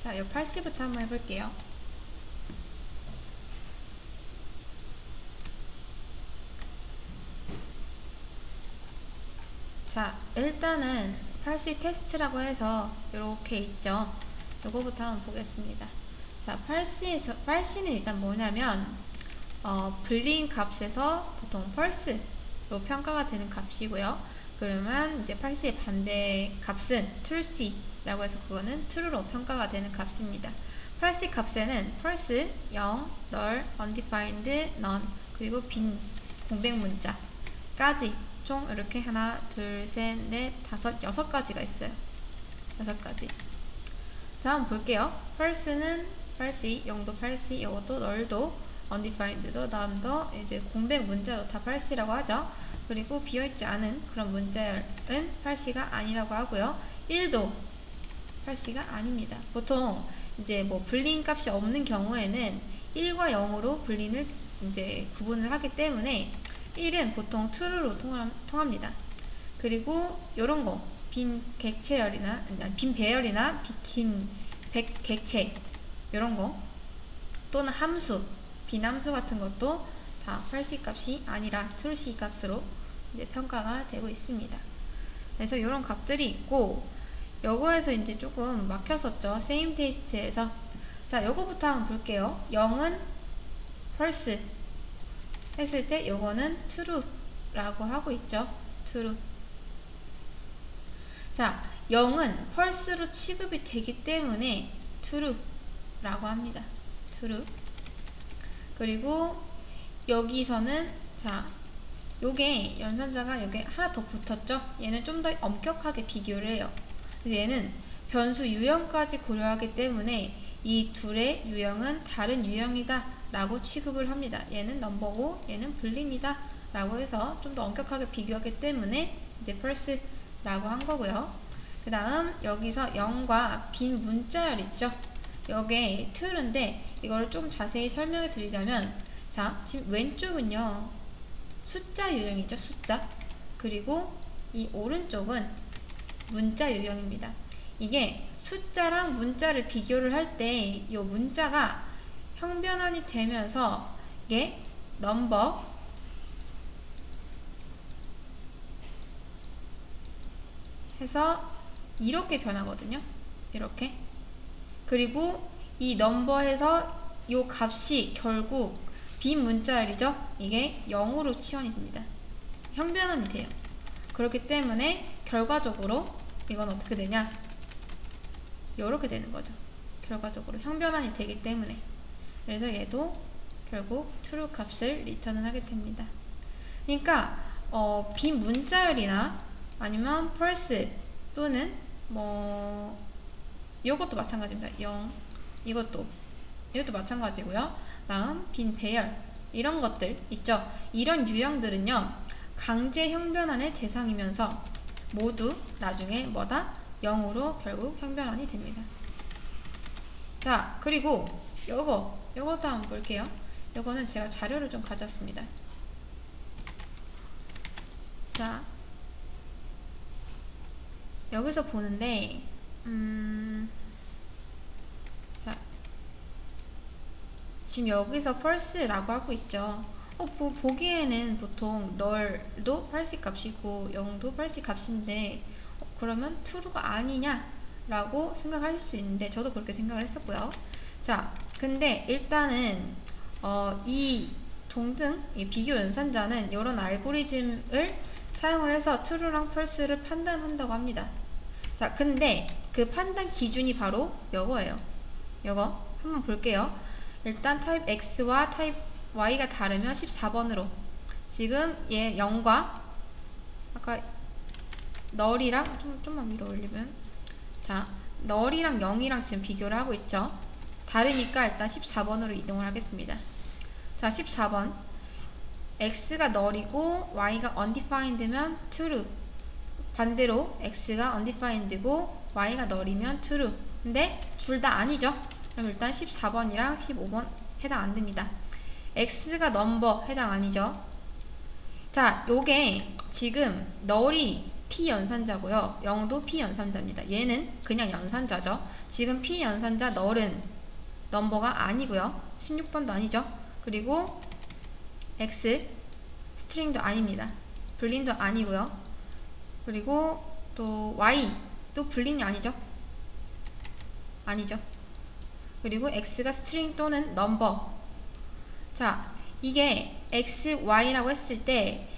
자, 요 false부터 한번 해볼게요. 자, 일단은 false 테스트라고 해서 이렇게 있죠. 요거부터 한번 보겠습니다. 자, false는 일단 뭐냐면 불린 값에서 보통 false로 평가가 되는 값이고요. 그러면 이제 false의 반대 값은 true라고 해서 그거는 true로 평가가 되는 값입니다. false 값에는 false, 0, null, undefined, none, 그리고 빈 공백 문자까지 총 이렇게 하나, 둘, 셋, 넷, 다섯, 6가지가 있어요. 6가지. 자, 한번 볼게요. false는 false, 0도 false, 이것도 null도 undefined도 none도 이제 공백 문자도 다 false라고 하죠. 그리고 비어있지 않은 그런 문자열은 false가 아니라고 하고요. 1도 false가 아닙니다. 보통 이제 뭐 불린 값이 없는 경우에는 1과 0으로 불린을 이제 구분을 하기 때문에 1은 보통 true로 통합니다. 그리고 요런 거 빈 객체열이나 빈 배열이나 긴 객체 요런 거 또는 함수 빈함수 같은 것도 다 false 값이 아니라 true 값으로 이제 평가가 되고 있습니다. 그래서 이런 값들이 있고 요거에서 이제 조금 막혔었죠. same 테스트에서. 자, 요거부터 한번 볼게요. 0은 false 했을 때 요거는 true 라고 하고 있죠. true. 자, 0은 false로 취급이 되기 때문에 true 라고 합니다. true. 그리고 여기서는 자, 요게 연산자가 여기 하나 더 붙었죠. 얘는 좀 더 엄격하게 비교를 해요. 그래서 얘는 변수 유형까지 고려하기 때문에 이 둘의 유형은 다른 유형이다 라고 취급을 합니다. 얘는 넘버고 얘는 불린이다 라고 해서 좀 더 엄격하게 비교하기 때문에 이제 false 라고 한 거고요. 그 다음 여기서 0과 빈 문자열 있죠. 요게 true인데 이걸 좀 자세히 설명을 드리자면 자, 지금 왼쪽은요 숫자 유형이죠. 숫자. 그리고 이 오른쪽은 문자 유형입니다. 이게 숫자랑 문자를 비교를 할 때 이 문자가 형변환이 되면서 이게 넘버 해서 이렇게 변하거든요. 이렇게. 그리고 이 넘버에서 이 값이 결국 빈 문자열이죠. 이게 0으로 치환이 됩니다. 형변환이 돼요. 그렇기 때문에 결과적으로 이건 어떻게 되냐? 이렇게 되는 거죠. 결과적으로 형변환이 되기 때문에. 그래서 얘도 결국 true 값을 리턴을 하게 됩니다. 그러니까 빈 문자열이나 아니면 false 또는 뭐 이것도 마찬가지입니다. 0 이것도 마찬가지고요. 다음 빈 배열 이런 것들 있죠. 이런 유형들은요 강제 형변환의 대상이면서 모두 나중에 뭐다? 0으로 결국 형변환이 됩니다. 자, 그리고 요것도 한번 볼게요. 요거는 제가 자료를 좀 가져왔습니다. 자, 여기서 보는데 자, 지금 여기서 false라고 하고 있죠. 보기에는 보통 null도 false 값이고 0도 false 값인데 그러면 true가 아니냐 라고 생각하실 수 있는데 저도 그렇게 생각을 했었고요. 자, 근데 일단은 이 동등 이 비교 연산자는 이런 알고리즘을 사용을 해서 true랑 false를 판단한다고 합니다. 자, 근데 그 판단 기준이 바로 요거예요. 요거 한번 볼게요. 일단 타입 X와 타입 Y가 다르면 14번으로 지금 얘 0과 아까 null이랑 좀만 위로 올리면 자, null이랑 0이랑 지금 비교를 하고 있죠. 다르니까 일단 14번으로 이동을 하겠습니다. 자, 14번 X가 null이고 Y가 undefined면 true. 반대로 X가 undefined고 Y가 null이면 true. 근데 둘 다 아니죠. 그럼 일단 14번이랑 15번 해당 안 됩니다. X가 number 해당 아니죠. 자, 요게 지금 null이 P연산자고요. 0도 P연산자입니다. 얘는 그냥 연산자죠. 지금 P연산자 널은 넘버가 아니고요. 16번도 아니죠. 그리고 X 스트링도 아닙니다. 불린도 아니고요. 그리고 또 Y 또 불린이 아니죠. 아니죠. 그리고 X가 스트링 또는 넘버. 자, 이게 X, Y라고 했을 때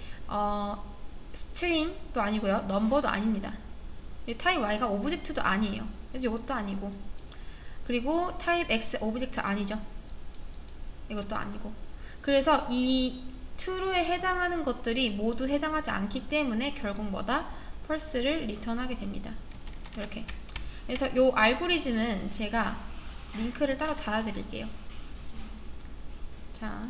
스트링도 아니고요. 넘버도 아닙니다. 타입 Y가 오브젝트도 아니에요. 그래서 이것도 아니고. 그리고 타입 X 오브젝트 아니죠. 이것도 아니고. 그래서 이 true에 해당하는 것들이 모두 해당하지 않기 때문에 결국 뭐다? false를 리턴하게 됩니다. 이렇게. 그래서 이 알고리즘은 제가 링크를 따로 달아드릴게요. 자,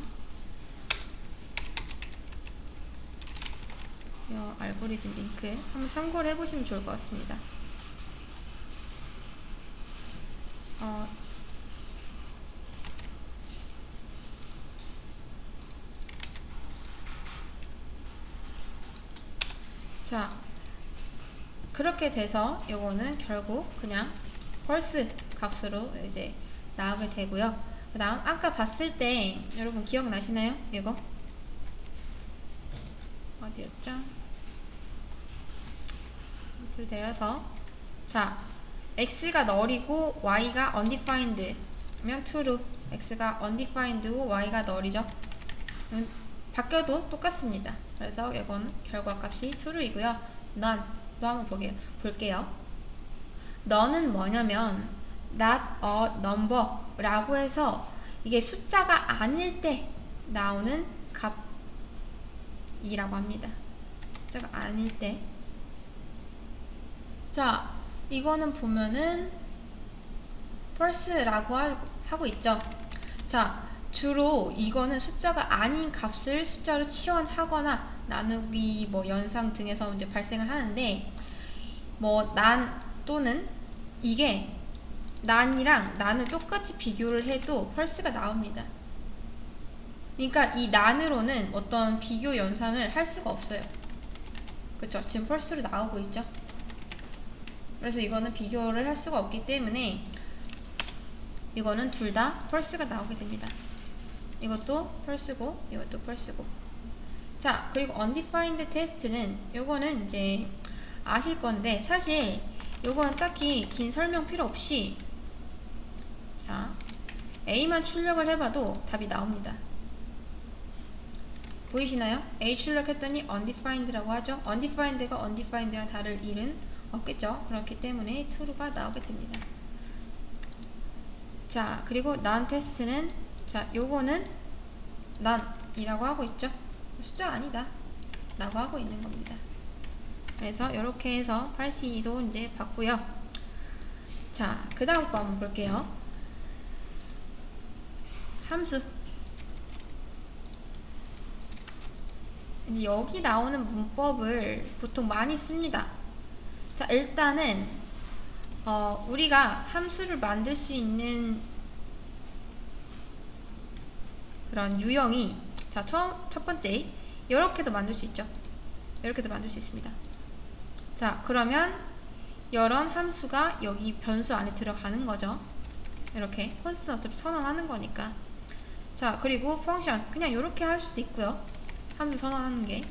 이 알고리즘 링크 한번 참고를 해보시면 좋을 것 같습니다. 자, 그렇게 돼서 요거는 결국 그냥 false 값으로 이제 나오게 되고요. 그 다음 아까 봤을 때 여러분 기억나시나요? 이거 어디였죠? 밑으로 내려서 자, x가 null이고 y가 undefined면 true. x가 undefined고 y가 null이죠. 바뀌어도 똑같습니다. 그래서 이건 결과값이 true이고요. none도 한번 볼게요. none은 뭐냐면 not a number 라고 해서 이게 숫자가 아닐 때 나오는 값이라고 합니다. 숫자가 아닐 때. 자, 이거는 보면은 false라고 하고 있죠. 자, 주로 이거는 숫자가 아닌 값을 숫자로 치환하거나 나누기, 뭐 연상 등에서 이제 발생을 하는데, 뭐 난 또는 이게 난이랑 난을 똑같이 비교를 해도 false가 나옵니다. 그러니까 이 난으로는 어떤 비교 연산을 할 수가 없어요. 그렇죠? 지금 false로 나오고 있죠. 그래서 이거는 비교를 할 수가 없기 때문에 이거는 둘 다 false가 나오게 됩니다. 이것도 false고 이것도 false고. 자, 그리고 undefined test는 요거는 이제 아실 건데 사실 요거는 딱히 긴 설명 필요 없이 자, A만 출력을 해봐도 답이 나옵니다. 보이시나요? A 출력했더니 undefined라고 하죠. undefined가 undefined랑 다를 일은 없겠죠. 그렇기 때문에 true가 나오게 됩니다. 자, 그리고 non test는 자, 요거는 none이라고 하고 있죠. 숫자 아니다 라고 하고 있는 겁니다. 그래서 이렇게 해서 82도 이제 봤고요. 자, 그 다음 거 한번 볼게요. 함수. 이제 여기 나오는 문법을 보통 많이 씁니다. 자, 일단은 우리가 함수를 만들 수 있는 그런 유형이 자, 첫 번째 이렇게도 만들 수 있죠. 이렇게도 만들 수 있습니다. 자, 그러면 이런 함수가 여기 변수 안에 들어가는 거죠. 이렇게 콘스턴트 어차피 선언하는 거니까. 자, 그리고 펑션 그냥 이렇게 할 수도 있고요. 함수 선언하는 게.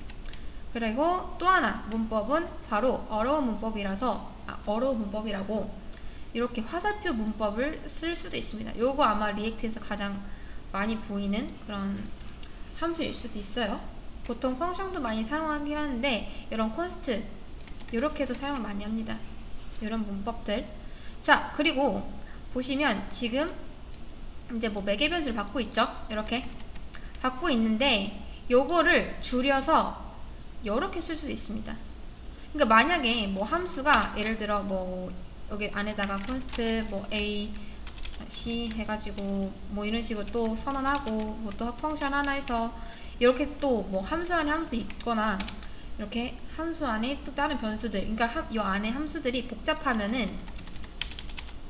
그리고 또 하나 문법은 바로 어로우 문법이라고 이렇게 화살표 문법을 쓸 수도 있습니다. 요거 아마 리액트에서 가장 많이 보이는 그런 함수일 수도 있어요. 보통 펑션도 많이 사용하긴 하는데 이런 콘스트 이렇게도 사용을 많이 합니다. 이런 문법들. 자, 그리고 보시면 지금 이제 뭐 매개 변수를 받고 있죠. 이렇게 받고 있는데 요거를 줄여서 이렇게 쓸 수도 있습니다. 그러니까 만약에 뭐 함수가 예를 들어 뭐 여기 안에다가 const 뭐 a c 해가지고 뭐 이런 식으로 또 선언하고 뭐 또 펑션 하나 해서 이렇게 또 뭐 함수 안에 함수 있거나 이렇게 함수 안에 또 다른 변수들, 그러니까 이 안에 함수들이 복잡하면은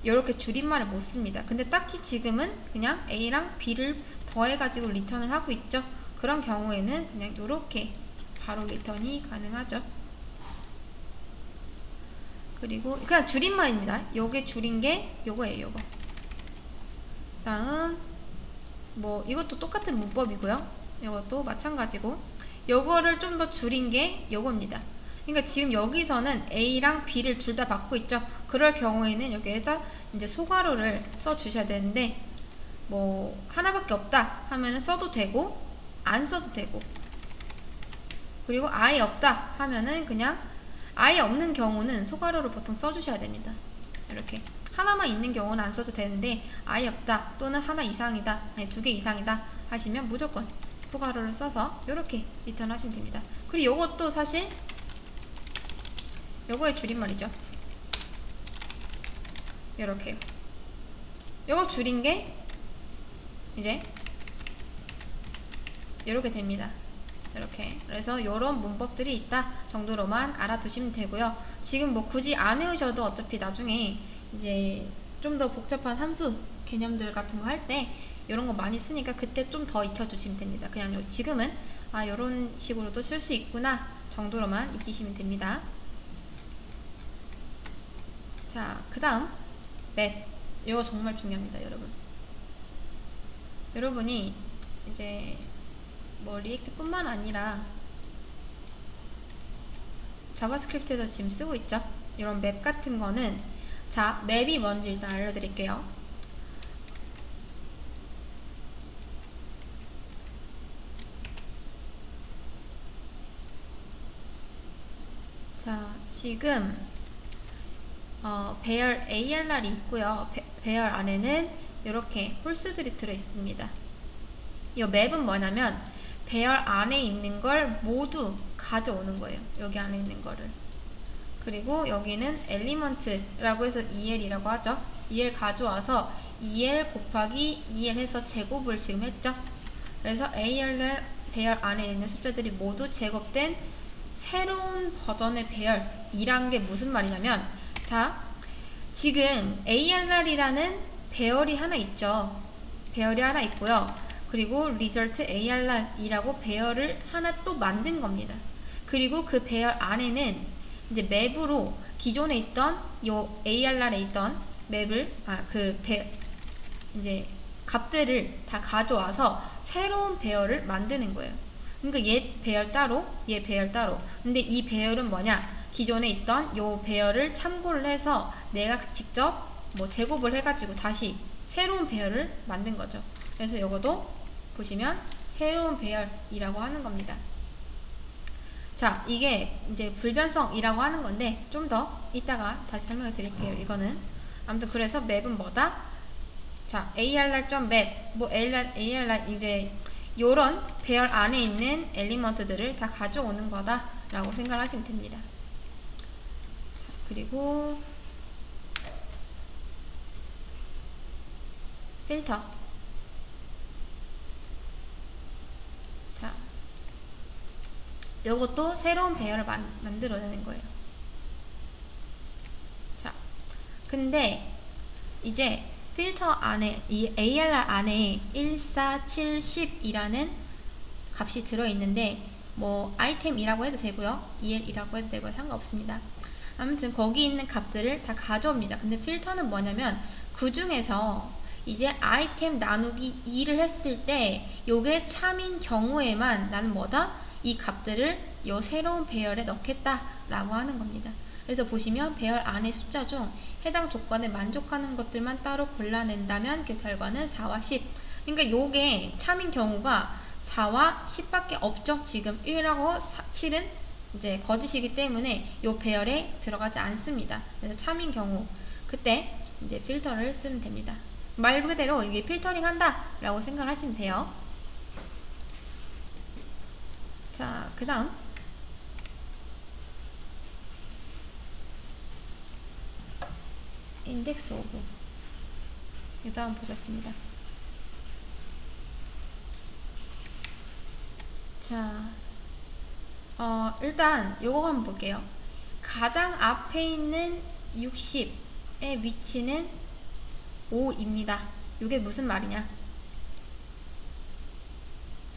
이렇게 줄임말을 못 씁니다. 근데 딱히 지금은 그냥 a랑 b를 더해가지고 리턴을 하고 있죠. 그런 경우에는 그냥 이렇게 바로 리턴이 가능하죠. 그리고 그냥 줄임말입니다. 요게 줄인 게 요거예요. 요거. 다음 뭐 이것도 똑같은 문법이고요. 이것도 마찬가지고 요거를 좀 더 줄인 게 요겁니다. 그러니까 지금 여기서는 A랑 B를 둘 다 받고 있죠. 그럴 경우에는 여기에다 이제 소괄호를 써 주셔야 되는데 뭐 하나밖에 없다 하면은 써도 되고 안 써도 되고, 그리고 아예 없다 하면은 그냥 아예 없는 경우는 소괄호를 보통 써주셔야 됩니다. 이렇게 하나만 있는 경우는 안 써도 되는데 아예 없다 또는 하나 이상이다, 아니 2개 이상이다 하시면 무조건 소괄호를 써서 이렇게 리턴 하시면 됩니다. 그리고 이것도 사실 요거의 줄임말이죠. 요렇게요. 요거 줄인 게 이제 요렇게 됩니다. 이렇게. 그래서 요런 문법들이 있다 정도로만 알아두시면 되고요. 지금 뭐 굳이 안 외우셔도 어차피 나중에 이제 좀 더 복잡한 함수 개념들 같은 거 할 때 요런 거 많이 쓰니까 그때 좀 더 익혀주시면 됩니다. 그냥 지금은 아 요런 식으로도 쓸 수 있구나 정도로만 익히시면 됩니다. 자, 그 다음 맵. 이거 정말 중요합니다, 여러분. 여러분이 이제 뭐 리액트 뿐만 아니라 자바스크립트에서 지금 쓰고 있죠. 이런 맵 같은 거는, 자, 맵이 뭔지 일단 알려드릴게요. 자, 지금 배열 ARR이 있고요. 배열 안에는 이렇게 홀수들이 들어있습니다. 이 맵은 뭐냐면 배열 안에 있는 걸 모두 가져오는 거예요. 여기 안에 있는 거를. 그리고 여기는 엘리먼트라고 해서 EL이라고 하죠. EL 가져와서 EL 곱하기 EL 해서 제곱을 지금 했죠. 그래서 ARR 배열 안에 있는 숫자들이 모두 제곱된 새로운 버전의 배열이란 게 무슨 말이냐면, 자, 지금 ARR이라는 배열이 하나 있죠. 배열이 하나 있고요. 그리고 result ARR이라고 배열을 하나 또 만든 겁니다. 그리고 그 배열 안에는 이제 맵으로 기존에 있던 요 ARR에 있던 맵을 이제 값들을 다 가져와서 새로운 배열을 만드는 거예요. 그러니까 옛 배열 따로, 얘 배열 따로. 근데 이 배열은 뭐냐? 기존에 있던 요 배열을 참고를 해서 내가 직접 뭐 제곱을 해가지고 다시 새로운 배열을 만든 거죠. 그래서 요거도 보시면 새로운 배열이라고 하는 겁니다. 자, 이게 이제 불변성이라고 하는 건데 좀 더 이따가 다시 설명을 드릴게요. 이거는 아무튼 그래서 맵은 뭐다? 자, ARR.map 뭐 ARR 이제 요런 배열 안에 있는 엘리먼트들을 다 가져오는 거다 라고 생각하시면 됩니다. 자, 그리고 필터. 자, 요것도 새로운 배열을 만들어내는 거예요. 자, 근데 이제 필터 안에, 이 ARR 안에 1, 4, 7, 10이라는 값이 들어있는데 뭐 아이템이라고 해도 되고요, EL이라고 해도 되고요, 상관없습니다. 아무튼 거기 있는 값들을 다 가져옵니다. 근데 필터는 뭐냐면 그 중에서 이제 아이템 나누기 2를 했을 때 요게 참인 경우에만 나는 뭐다? 이 값들을 요 새로운 배열에 넣겠다 라고 하는 겁니다. 그래서 보시면 배열 안의 숫자 중 해당 조건에 만족하는 것들만 따로 골라낸다면 그 결과는 4와 10. 그러니까 요게 참인 경우가 4와 10밖에 없죠. 지금 1하고 7은 이제 거짓이기 때문에 요 배열에 들어가지 않습니다. 그래서 참인 경우 그때 이제 필터를 쓰면 됩니다. 말 그대로 이게 필터링 한다 라고 생각하시면 돼요. 자, 그 다음 인덱스 오브. 이 다음 보겠습니다. 자, 일단 요거 한번 볼게요. 가장 앞에 있는 60의 위치는 5입니다. 이게 무슨 말이냐?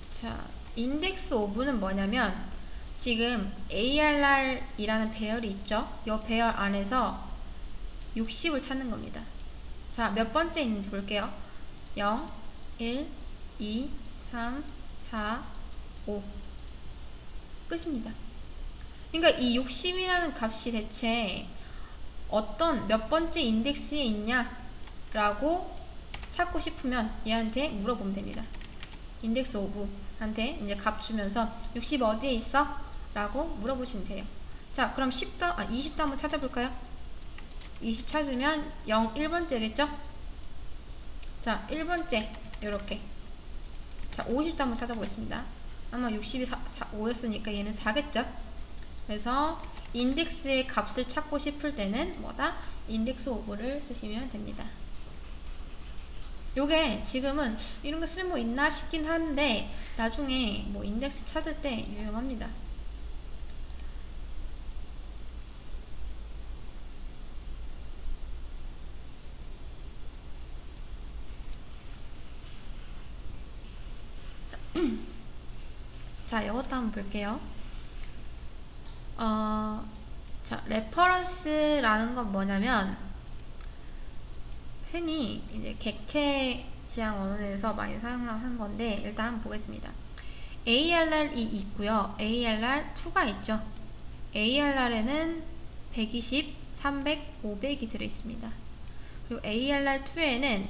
자, 인덱스 오브는 뭐냐면 지금 ARR이라는 배열이 있죠. 이 배열 안에서 60을 찾는 겁니다. 자, 몇 번째 있는지 볼게요. 0, 1, 2, 3, 4, 5. 끝입니다. 그러니까 이 60이라는 값이 대체 어떤 몇 번째 인덱스에 있냐 라고 찾고 싶으면 얘한테 물어보면 됩니다. 인덱스 오브한테 이제 값 주면서 60 어디에 있어? 라고 물어보시면 돼요. 자, 그럼 20도 한번 찾아볼까요? 20 찾으면 0, 1번째겠죠? 자, 1번째 요렇게. 자, 50도 한번 찾아보겠습니다. 아마 60이 5였으니까 얘는 4겠죠? 그래서 인덱스의 값을 찾고 싶을 때는 뭐다? 인덱스 오브를 쓰시면 됩니다. 요게 지금은 이런 거 쓸모 있나 싶긴 한데 나중에 뭐 인덱스 찾을 때 유용합니다. 자, 이것도 한번 볼게요. 자, 레퍼런스라는 건 뭐냐면 흔히 이제 객체 지향 언어에서 많이 사용을 하는 건데 일단 한번 보겠습니다. ARR이 있고요. ARR2가 있죠. ARR에는 120, 300, 500이 들어있습니다. 그리고 ARR2에는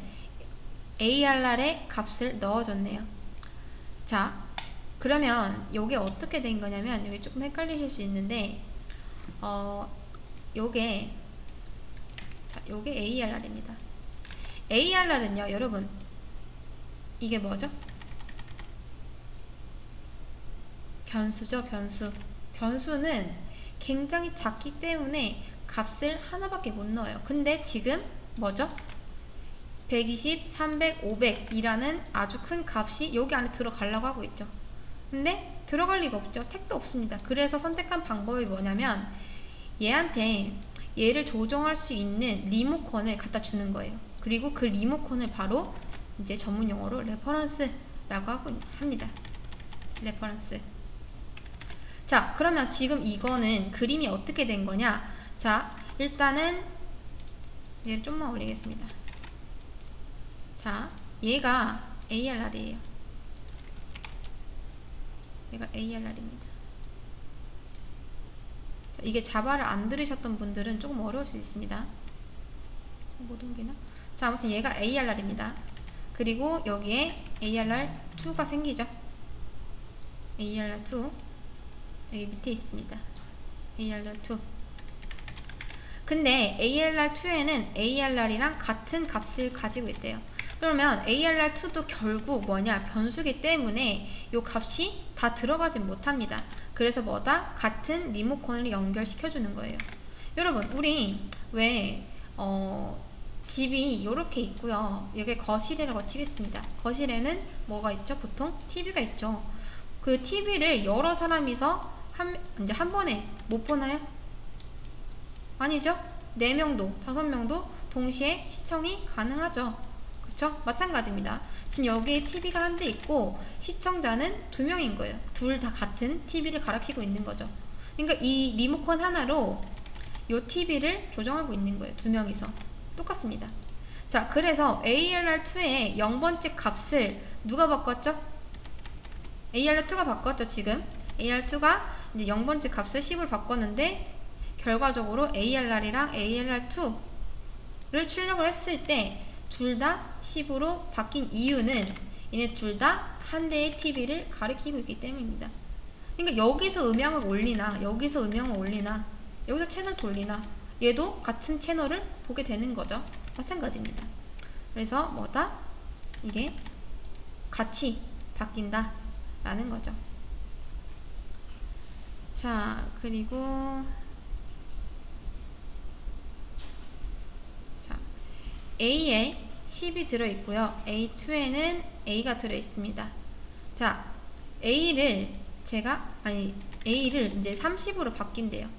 ARR의 값을 넣어줬네요. 자, 그러면 요게 어떻게 된 거냐면 여기 조금 헷갈리실 수 있는데 요게 ARR입니다. ARR은요, 여러분 이게 뭐죠? 변수죠, 변수. 변수는 굉장히 작기 때문에 값을 하나밖에 못 넣어요. 근데 지금 뭐죠? 120, 300, 500 이라는 아주 큰 값이 여기 안에 들어가려고 하고 있죠. 근데 들어갈 리가 없죠. 택도 없습니다. 그래서 선택한 방법이 뭐냐면 얘한테 얘를 조정할 수 있는 리모컨을 갖다 주는 거예요. 그리고 그 리모컨을 바로 이제 전문 용어로 레퍼런스라고 하고 합니다. 레퍼런스. 자, 그러면 지금 이거는 그림이 어떻게 된 거냐? 자, 일단은 얘를 좀만 올리겠습니다. 자, 얘가 ARR이에요. 얘가 ARR입니다. 자, 이게 자바를 안 들으셨던 분들은 조금 어려울 수 있습니다. 못 옮기나? 자, 아무튼 얘가 ARR입니다. 그리고 여기에 ARR2가 생기죠. ARR2 여기 밑에 있습니다. ARR2. 근데 ARR2에는 ARR이랑 같은 값을 가지고 있대요. 그러면 ARR2도 결국 뭐냐? 변수기 때문에 이 값이 다 들어가지 못합니다. 그래서 뭐다? 같은 리모컨을 연결시켜 주는 거예요. 여러분, 우리 왜 집이 이렇게 있고요. 여기 거실이라고 치겠습니다. 거실에는 뭐가 있죠? 보통 TV가 있죠. 그 TV를 여러 사람이서 이제 한 번에 못 보나요? 아니죠? 4명도, 5명도 동시에 시청이 가능하죠. 그쵸? 마찬가지입니다. 지금 여기에 TV가 한 대 있고 시청자는 2명인 거예요. 둘 다 같은 TV를 갈아키고 있는 거죠. 그러니까 이 리모컨 하나로 이 TV를 조정하고 있는 거예요. 2명이서. 똑같습니다. 자, 그래서 ARR2의 0번째 값을 누가 바꿨죠? ARR2가 바꿨죠, 지금. ARR2가 이제 0번째 값을 10으로 바꿨는데 결과적으로 ARR이랑 ARR2를 출력을 했을 때 둘 다 10으로 바뀐 이유는 얘네 둘 다 한 대의 TV를 가리키고 있기 때문입니다. 그러니까 여기서 음향을 올리나 여기서 음향을 올리나 여기서 채널 돌리나 얘도 같은 채널을 보게 되는 거죠. 마찬가지입니다. 그래서 뭐다? 이게 같이 바뀐다 라는 거죠. 자, 그리고 자, A에 10이 들어있고요. A2에는 A가 들어있습니다. 자, A를 이제 30으로 바뀐대요.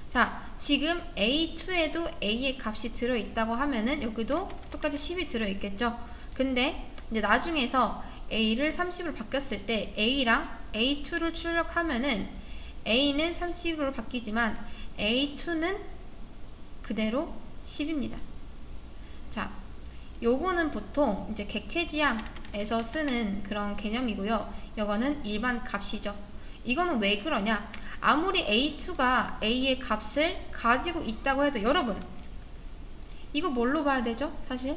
자, 지금 A2에도 A의 값이 들어있다고 하면은 여기도 똑같이 10이 들어있겠죠. 근데 이제 나중에서 A를 30으로 바뀌었을 때 A랑 A2를 출력하면은 A는 30으로 바뀌지만 A2는 그대로 10입니다. 자, 요거는 보통 이제 객체지향에서 쓰는 그런 개념이고요. 요거는 일반 값이죠. 이거는 왜 그러냐? 아무리 A2가 A의 값을 가지고 있다고 해도 여러분 이거 뭘로 봐야 되죠? 사실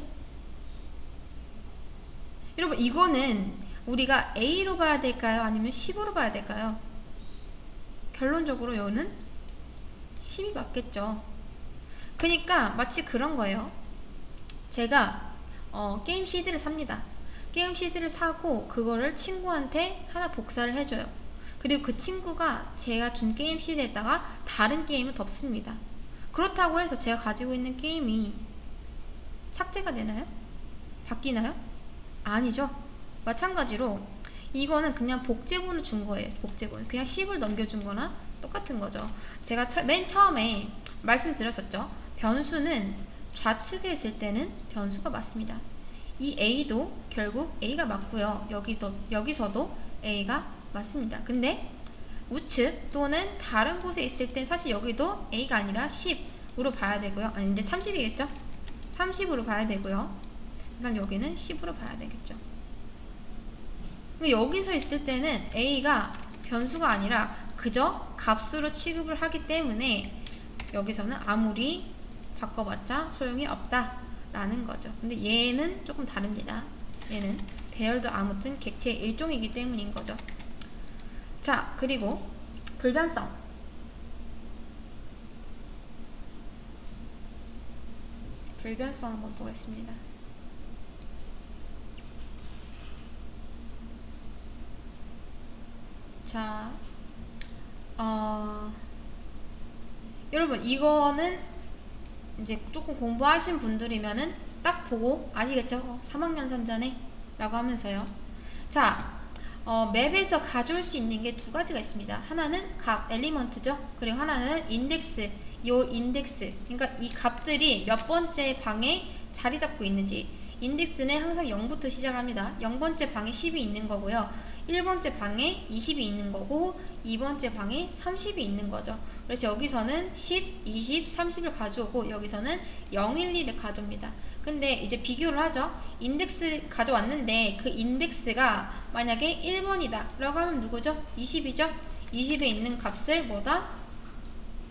여러분 이거는 우리가 A로 봐야 될까요? 아니면 10으로 봐야 될까요? 결론적으로 요는 10이 맞겠죠. 그러니까 마치 그런 거예요. 제가 게임 CD를 삽니다. 게임 CD를 사고 그거를 친구한테 하나 복사를 해줘요. 그리고 그 친구가 제가 준 게임 CD에다가 다른 게임을 덮습니다. 그렇다고 해서 제가 가지고 있는 게임이 삭제가 되나요? 바뀌나요? 아니죠. 마찬가지로 이거는 그냥 복제본을 준 거예요. 복제본. 그냥 10을 넘겨준 거나 똑같은 거죠. 제가 맨 처음에 말씀드렸었죠. 변수는 좌측에 있을 때는 변수가 맞습니다. 이 A도 결국 A가 맞고요. 여기서도 A가 맞습니다. 근데 우측 또는 다른 곳에 있을 때 사실 여기도 A가 아니라 10으로 봐야 되고요. 아니 이제 30이겠죠? 30으로 봐야 되고요. 그럼 여기는 10으로 봐야 되겠죠. 여기서 있을 때는 A가 변수가 아니라 그저 값으로 취급을 하기 때문에 여기서는 아무리 바꿔봤자 소용이 없다 라는 거죠. 근데 얘는 조금 다릅니다. 얘는 배열도 아무튼 객체의 일종이기 때문인 거죠. 자, 그리고 불변성. 불변성 한번 보겠습니다. 자, 여러분 이거는 이제 조금 공부하신 분들이면은 딱 보고 아시겠죠? 3학년 선전에 라고 하면서요. 자, 맵에서 가져올 수 있는 게 두 가지가 있습니다. 하나는 값, 엘리먼트죠. 그리고 하나는 인덱스, 요 인덱스. 그러니까 이 값들이 몇 번째 방에 자리 잡고 있는지. 인덱스는 항상 0부터 시작합니다. 0번째 방에 10이 있는 거고요. 1번째 방에 20이 있는 거고 2번째 방에 30이 있는 거죠. 그래서 여기서는 10, 20, 30을 가져오고 여기서는 0, 1, 2를 가져옵니다. 근데 이제 비교를 하죠. 인덱스 가져왔는데 그 인덱스가 만약에 1번이다 라고 하면 누구죠? 20이죠? 20에 있는 값을 뭐다?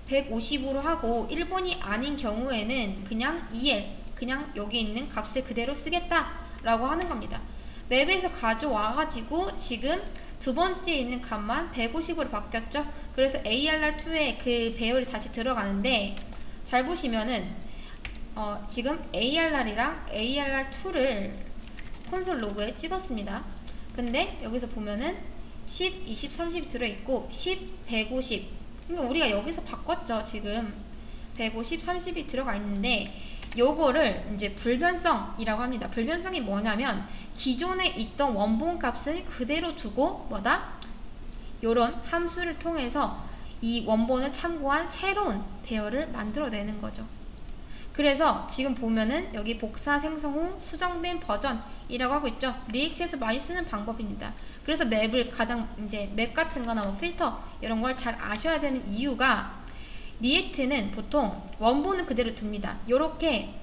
150으로 하고 1번이 아닌 경우에는 그냥 2L 그냥 여기 있는 값을 그대로 쓰겠다 라고 하는 겁니다. 맵에서 가져와가지고 지금 두 번째 있는 값만 150으로 바뀌었죠. 그래서 ARR2에 그 배열이 다시 들어가는데 잘 보시면은 지금 ARR이랑 ARR2를 콘솔 로그에 찍었습니다. 근데 여기서 보면은 10, 20, 30이 들어있고 10, 150 그러니까 우리가 여기서 바꿨죠. 지금 150, 30이 들어가 있는데 요거를 이제 불변성이라고 합니다. 불변성이 뭐냐면 기존에 있던 원본 값을 그대로 두고 뭐다? 요런 함수를 통해서 이 원본을 참고한 새로운 배열을 만들어내는 거죠. 그래서 지금 보면은 여기 복사 생성 후 수정된 버전이라고 하고 있죠. 리액트에서 많이 쓰는 방법입니다. 그래서 맵을 가장 이제 맵 같은 거나 뭐 필터 이런 걸 잘 아셔야 되는 이유가 리액트는 보통 원본은 그대로 둡니다. 요렇게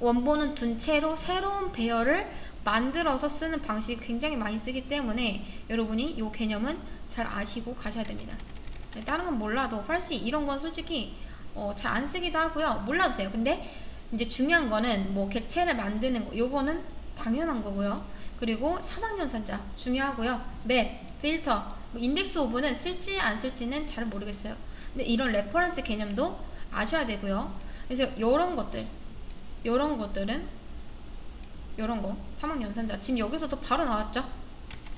원본은 둔 채로 새로운 배열을 만들어서 쓰는 방식이 굉장히 많이 쓰기 때문에 여러분이 이 개념은 잘 아시고 가셔야 됩니다. 다른 건 몰라도 팔씨 이런 건 솔직히 잘 안 쓰기도 하고요. 몰라도 돼요. 근데 이제 중요한 거는 뭐 객체를 만드는 거 요거는 당연한 거고요. 그리고 3학년 선자 중요하고요. 맵, 필터, 뭐 인덱스 오브는 쓸지 안 쓸지는 잘 모르겠어요. 근데 이런 레퍼런스 개념도 아셔야 되고요. 그래서 요런 것들은 요런 거 3학년 선자 지금 여기서도 바로 나왔죠.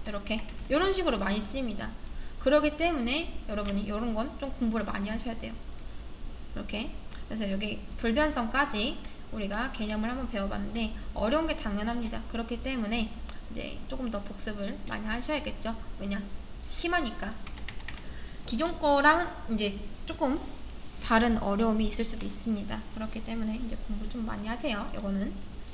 이렇게 요런 식으로 많이 쓰입니다. 그러기 때문에 여러분이 요런 건 좀 공부를 많이 하셔야 돼요. 이렇게 그래서 여기 불변성까지 우리가 개념을 한번 배워봤는데 어려운 게 당연합니다. 그렇기 때문에 이제 조금 더 복습을 많이 하셔야겠죠. 왜냐 심하니까. 기존 거랑 이제 조금 다른 어려움이 있을 수도 있습니다. 그렇기 때문에 이제 공부 좀 많이 하세요. 요거는